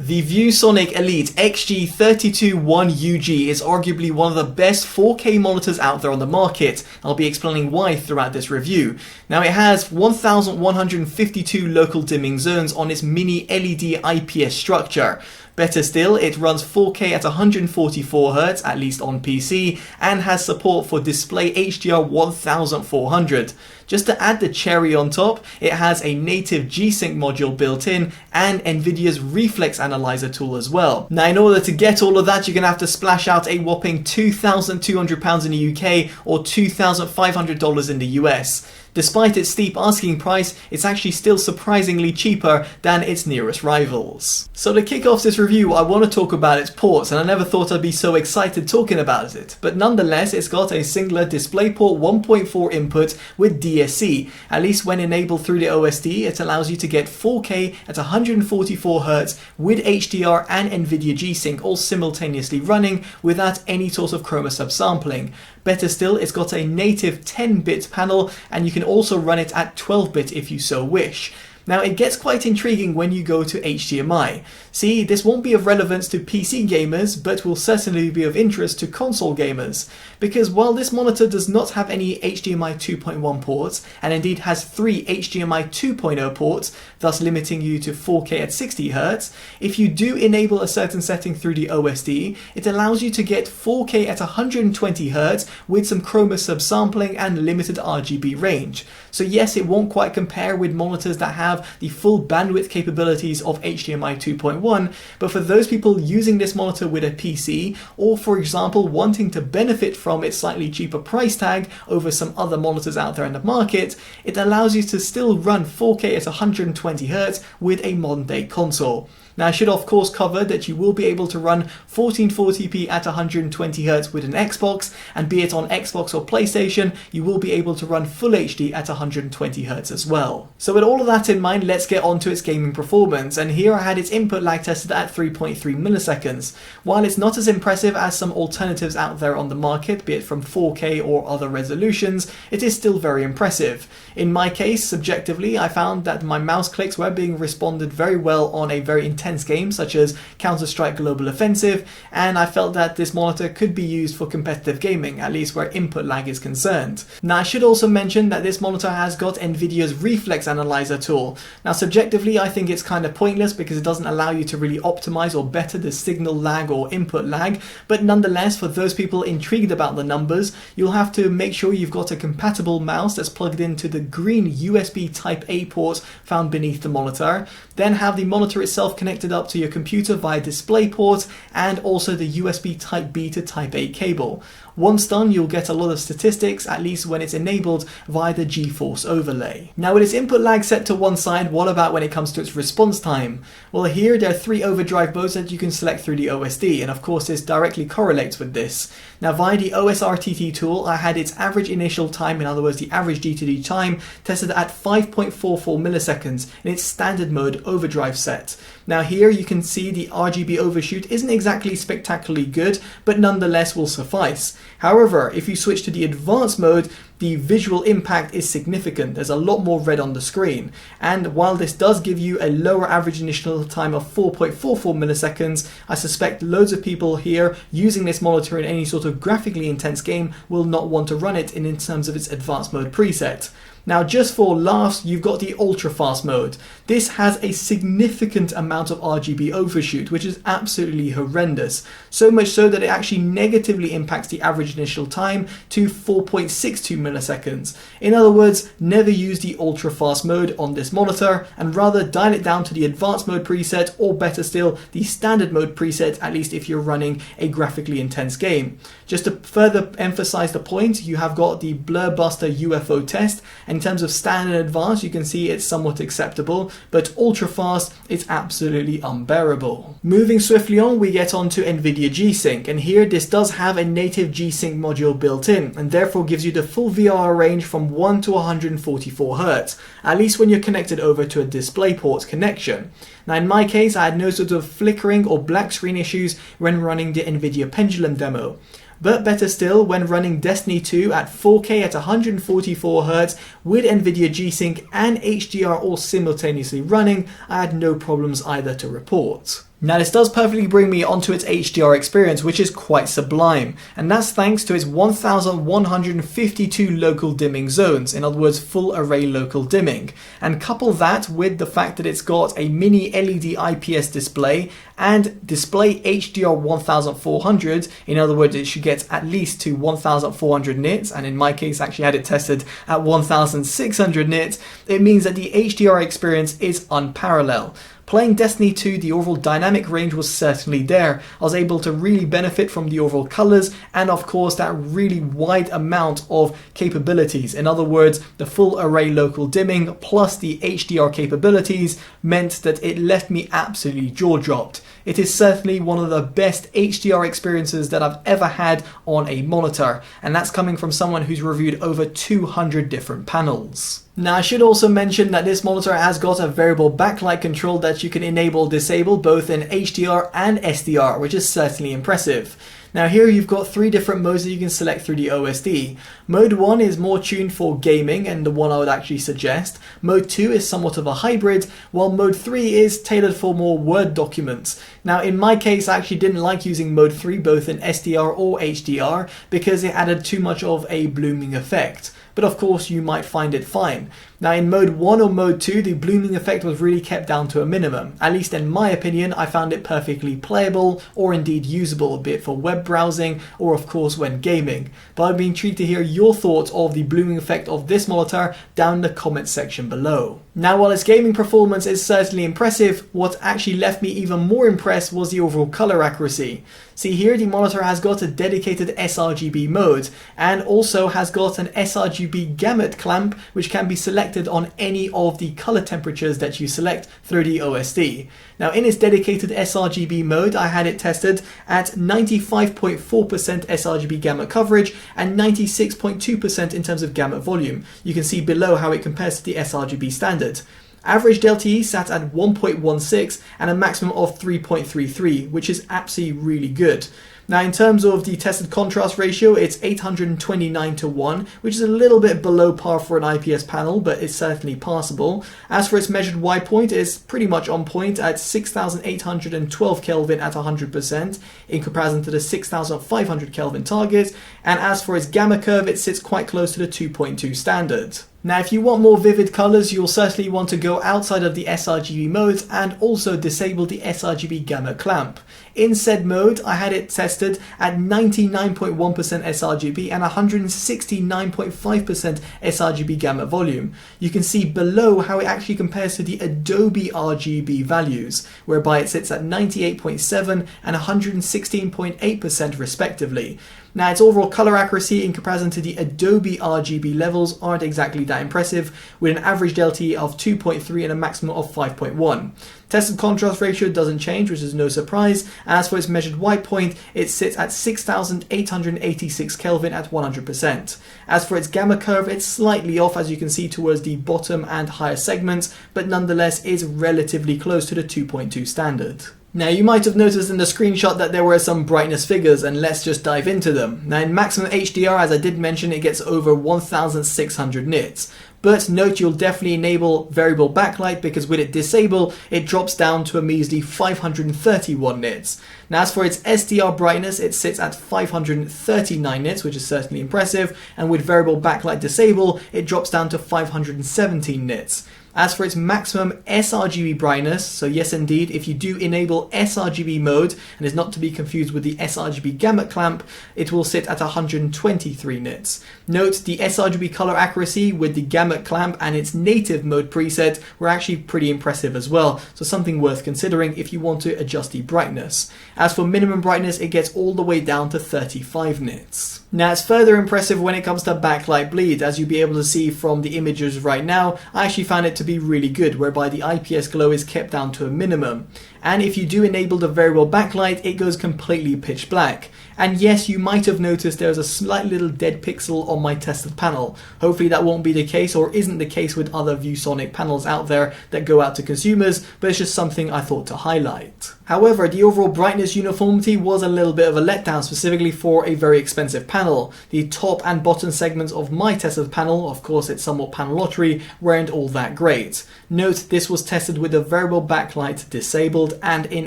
The ViewSonic Elite XG321UG is arguably one of the best 4K monitors out there on the market. I'll be explaining why throughout this review. Now it has 1152 local dimming zones on its mini LED IPS structure. Better still, it runs 4K at 144Hz, at least on PC, and has support for display HDR 1400. Just to add the cherry on top, it has a native G-Sync module built in and Nvidia's reflex analyzer tool as well. Now in order to get all of that, you're going to have to splash out a whopping £2,200 in the UK or $2,500 in the US. Despite its steep asking price, it's actually still surprisingly cheaper than its nearest rivals. So to kick off this review, I want to talk about its ports, and I never thought I'd be so excited talking about it. But nonetheless, it's got a singular DisplayPort 1.4 input with DSC. At least when enabled through the OSD, it allows you to get 4K at 144Hz with HDR and Nvidia G-Sync all simultaneously running without any sort of chroma subsampling. Better still, it's got a native 10-bit panel, and you can also run it at 12-bit if you so wish. Now it gets quite intriguing when you go to HDMI. See, this won't be of relevance to PC gamers, but will certainly be of interest to console gamers. Because while this monitor does not have any HDMI 2.1 ports, and indeed has 3 HDMI 2.0 ports, thus limiting you to 4K at 60Hz, if you do enable a certain setting through the OSD, it allows you to get 4K at 120Hz with some chroma subsampling and limited RGB range. So yes, it won't quite compare with monitors that have the full bandwidth capabilities of HDMI 2.1, but for those people using this monitor with a PC, or for example wanting to benefit from its slightly cheaper price tag over some other monitors out there in the market, it allows you to still run 4K at 120Hz with a modern day console. Now I should of course cover that you will be able to run 1440p at 120Hz with an Xbox, and be it on Xbox or PlayStation, you will be able to run Full HD at 120Hz as well. So with all of that in mind, let's get on to its gaming performance, and here I had its input lag tested at 3.3 milliseconds. While it's not as impressive as some alternatives out there on the market, be it from 4K or other resolutions, it is still very impressive. In my case, subjectively, I found that my mouse clicks were being responded very well on a very intense game such as Counter-Strike Global Offensive, and I felt that this monitor could be used for competitive gaming, at least where input lag is concerned. Now I should also mention that this monitor has got Nvidia's reflex analyzer tool. Now subjectively I think it's kind of pointless because it doesn't allow you to really optimize or better the signal lag or input lag, but nonetheless for those people intrigued about the numbers, you'll have to make sure you've got a compatible mouse that's plugged into the green USB Type A port found beneath the monitor, then have the monitor itself connected up to your computer via DisplayPort, and also the USB Type B to Type A cable. Once done, you'll get a lot of statistics, at least when it's enabled via the GeForce overlay. Now with its input lag set to one side, what about when it comes to its response time? Well, here there are 3 overdrive modes that you can select through the OSD, and of course this directly correlates with this. Now via the OSRTT tool, I had its average initial time, in other words the average D2D time, tested at 5.44 milliseconds in its standard mode overdrive set. Now here you can see the RGB overshoot isn't exactly spectacularly good, but nonetheless will suffice. However, if you switch to the advanced mode, the visual impact is significant. There's a lot more red on the screen, and while this does give you a lower average initial time of 4.44 milliseconds, I suspect loads of people here using this monitor in any sort of graphically intense game will not want to run it in terms of its advanced mode preset. Now just for laughs, you've got the ultra fast mode. This has a significant amount of RGB overshoot, which is absolutely horrendous. So much so that it actually negatively impacts the average initial time to 4.62 milliseconds. In other words, never use the ultra fast mode on this monitor, and rather dial it down to the advanced mode preset, or better still, the standard mode preset, at least if you're running a graphically intense game. Just to further emphasize the point, you have got the Blur Buster UFO test, and in terms of standard and advanced, you can see it's somewhat acceptable, but ultra fast, it's absolutely unbearable. Moving swiftly on, we get on to Nvidia G-Sync, and here this does have a native G-Sync module built in, and therefore gives you the full VRR range from 1 to 144Hz, at least when you're connected over to a DisplayPort connection. Now in my case, I had no sort of flickering or black screen issues when running the Nvidia Pendulum demo. But better still, when running Destiny 2 at 4K at 144Hz with Nvidia G-Sync and HDR all simultaneously running, I had no problems either to report. Now this does perfectly bring me onto its HDR experience, which is quite sublime, and that's thanks to its 1152 local dimming zones, in other words full array local dimming, and couple that with the fact that it's got a mini LED IPS display and display HDR 1400, in other words it should get at least to 1400 nits, and in my case I actually had it tested at 1600 nits, it means that the HDR experience is unparalleled. Playing Destiny 2, the overall dynamic range was certainly there. I was able to really benefit from the overall colors and of course that really wide amount of capabilities. In other words, the full array local dimming plus the HDR capabilities meant that it left me absolutely jaw-dropped. It is certainly one of the best HDR experiences that I've ever had on a monitor, and that's coming from someone who's reviewed over 200 different panels. Now I should also mention that this monitor has got a variable backlight control that you can enable or disable both in HDR and SDR, which is certainly impressive. Now here you've got 3 different modes that you can select through the OSD. Mode 1 is more tuned for gaming and the one I would actually suggest. Mode 2 is somewhat of a hybrid, while Mode 3 is tailored for more Word documents. Now in my case I actually didn't like using Mode 3 both in SDR or HDR because it added too much of a blooming effect. But of course you might find it fine. Now in Mode 1 or Mode 2 the blooming effect was really kept down to a minimum. At least in my opinion I found it perfectly playable or indeed usable, be it for web browsing or of course when gaming. But I'd be intrigued to hear your thoughts of the blooming effect of this monitor down in the comments section below. Now while its gaming performance is certainly impressive, what actually left me even more impressed was the overall color accuracy. See here the monitor has got a dedicated sRGB mode and also has got an sRGB gamut clamp which can be selected on any of the color temperatures that you select through the OSD. Now in its dedicated sRGB mode I had it tested at 95.4% sRGB gamut coverage and 96.2% in terms of gamut volume. You can see below how it compares to the sRGB standard. Average delta-E sat at 1.16 and a maximum of 3.33, which is absolutely really good. Now in terms of the tested contrast ratio, it's 829:1, which is a little bit below par for an IPS panel, but it's certainly passable. As for its measured white point, it's pretty much on point at 6812 Kelvin at 100% in comparison to the 6500 Kelvin target, and as for its gamma curve, it sits quite close to the 2.2 standard. Now if you want more vivid colors, you'll certainly want to go outside of the sRGB modes and also disable the sRGB gamma clamp. In said mode, I had it tested at 99.1% sRGB and 169.5% sRGB gamma volume. You can see below how it actually compares to the Adobe RGB values, whereby it sits at 98.7 and 116.8% respectively. Now its overall color accuracy in comparison to the Adobe RGB levels aren't exactly that impressive, with an average delta of 2.3 and a maximum of 5.1. Tested contrast ratio doesn't change, which is no surprise. As for its measured white point, it sits at 6886 Kelvin at 100%. As for its gamma curve, it's slightly off, as you can see, towards the bottom and higher segments, but nonetheless is relatively close to the 2.2 standard. Now you might have noticed in the screenshot that there were some brightness figures, and let's just dive into them. Now in maximum HDR, as I did mention, it gets over 1600 nits. But note you'll definitely enable variable backlight because with it disabled, it drops down to a measly 531 nits. Now as for its SDR brightness, it sits at 539 nits, which is certainly impressive, and with variable backlight disabled, it drops down to 517 nits. As for its maximum sRGB brightness, so yes indeed, if you do enable sRGB mode, and is not to be confused with the sRGB gamut clamp, it will sit at 123 nits. Note the sRGB color accuracy with the gamut clamp and its native mode preset were actually pretty impressive as well, so something worth considering if you want to adjust the brightness. As for minimum brightness, it gets all the way down to 35 nits. Now it's further impressive when it comes to backlight bleed. As you'll be able to see from the images right now, I actually found it to be really good, whereby the IPS glow is kept down to a minimum. And if you do enable the variable backlight, it goes completely pitch black. And yes, you might have noticed there's a slight little dead pixel on my tested panel. Hopefully that won't be the case, or isn't the case with other ViewSonic panels out there that go out to consumers, but it's just something I thought to highlight. However, the overall brightness uniformity was a little bit of a letdown, specifically for a very expensive panel. The top and bottom segments of my tested panel, of course it's somewhat panel lottery, weren't all that great. great. Note this was tested with the variable backlight disabled and in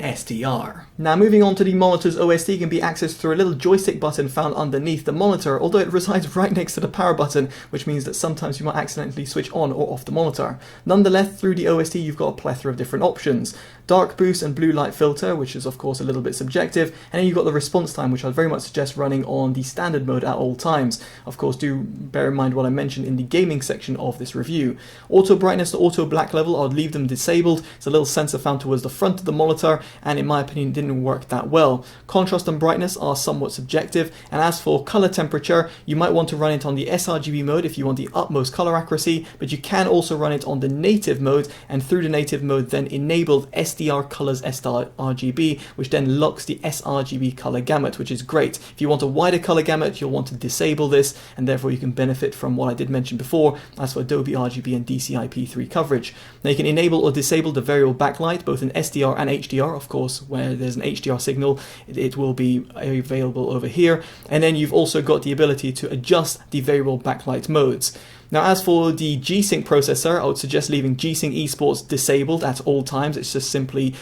HDR. Now moving on to the monitor's OSD, can be accessed through a little joystick button found underneath the monitor, although it resides right next to the power button, which means that sometimes you might accidentally switch on or off the monitor. Nonetheless, through the OSD you've got a plethora of different options. Dark boost and blue light filter, which is of course a little bit subjective, and then you've got the response time, which I very much suggest running on the standard mode at all times. Of course, do bear in mind what I mentioned in the gaming section of this review. Auto brightness to auto black level, I'll leave them disabled. It's a little sensor found towards the front of the monitor, and in my opinion didn't work that well. Contrast and brightness are somewhat subjective, and as for color temperature, you might want to run it on the sRGB mode if you want the utmost color accuracy, but you can also run it on the native mode, and through the native mode then enable HDR colors sRGB, which then locks the sRGB color gamut, which is great. If you want a wider color gamut, you'll want to disable this, and therefore you can benefit from what I did mention before as for Adobe RGB and DCI-P3 coverage. Now you can enable or disable the variable backlight both in SDR and HDR. Of course, where there's an HDR signal, it will be available over here, and then you've also got the ability to adjust the variable backlight modes. Now as for the G-Sync processor, I would suggest leaving G-Sync Esports disabled at all times. It's just simply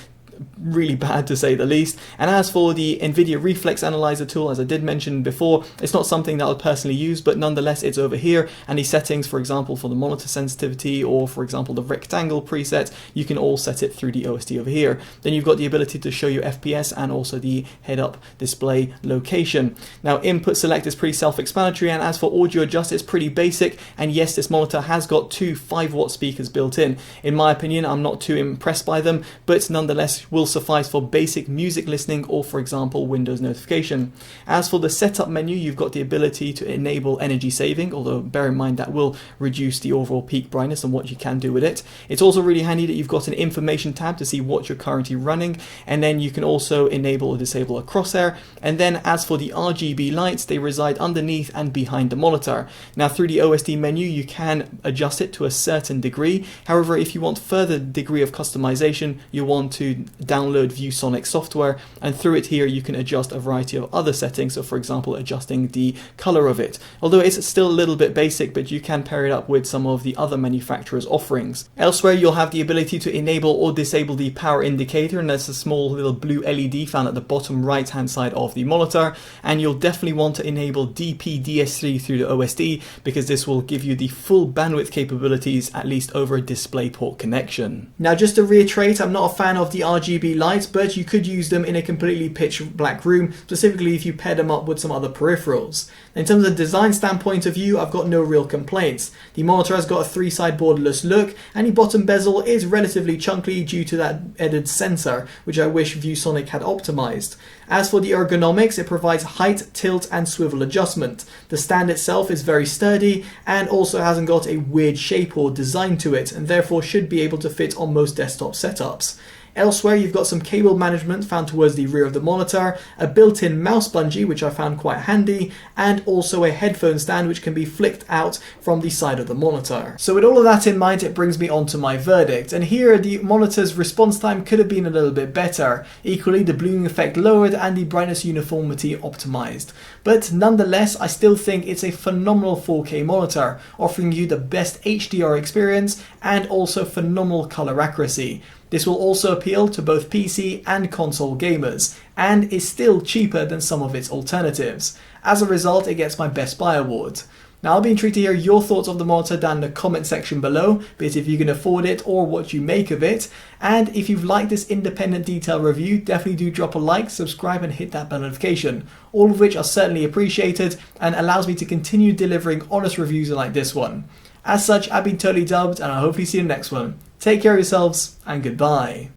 really bad to say the least. And as for the NVIDIA Reflex Analyzer tool, as I did mention before, it's not something that I'll personally use, but nonetheless it's over here, and the settings, for example, for the monitor sensitivity or for example the rectangle preset, you can all set it through the OSD over here. Then you've got the ability to show your FPS and also the head-up display location. Now input select is pretty self-explanatory, and as for audio adjust, it's pretty basic, and yes, this monitor has got two 5-watt speakers built in. In my opinion, I'm not too impressed by them, but nonetheless will suffice for basic music listening or for example Windows notification. As for the setup menu, you've got the ability to enable energy saving, although bear in mind that will reduce the overall peak brightness and what you can do with it. It's also really handy that you've got an information tab to see what you're currently running, and then you can also enable or disable a crosshair. And then as for the RGB lights, they reside underneath and behind the monitor. Now through the OSD menu you can adjust it to a certain degree. However, if you want further degree of customization, you want to download ViewSonic software, and through it here you can adjust a variety of other settings, so for example adjusting the color of it. Although it's still a little bit basic, but you can pair it up with some of the other manufacturers' offerings. Elsewhere you'll have the ability to enable or disable the power indicator, and there's a small little blue LED found at the bottom right hand side of the monitor, and you'll definitely want to enable DP/DS3 through the OSD because this will give you the full bandwidth capabilities, at least over a DisplayPort connection. Now just to reiterate, I'm not a fan of the RGB lights, but you could use them in a completely pitch black room, specifically if you pair them up with some other peripherals. In terms of design standpoint of view, I've got no real complaints. The monitor has got a 3-side borderless look, and the bottom bezel is relatively chunky due to that added sensor, which I wish ViewSonic had optimized. As for the ergonomics, it provides height, tilt and swivel adjustment. The stand itself is very sturdy and also hasn't got a weird shape or design to it, and therefore should be able to fit on most desktop setups. Elsewhere you've got some cable management found towards the rear of the monitor, a built-in mouse bungee which I found quite handy, and also a headphone stand which can be flicked out from the side of the monitor. So with all of that in mind, it brings me on to my verdict, and here the monitor's response time could have been a little bit better. Equally, the blooming effect lowered and the brightness uniformity optimized. But nonetheless, I still think it's a phenomenal 4K monitor, offering you the best HDR experience and also phenomenal color accuracy. This will also appeal to both PC and console gamers, and is still cheaper than some of its alternatives. As a result, it gets my Best Buy award. Now I'll be intrigued to hear your thoughts of the monitor down in the comment section below, be it if you can afford it or what you make of it. And if you've liked this independent detail review, definitely do drop a like, subscribe and hit that bell notification. All of which are certainly appreciated and allows me to continue delivering honest reviews like this one. As such, I've been Totally Dubbed, and I'll hopefully see you in the next one. Take care of yourselves, and goodbye.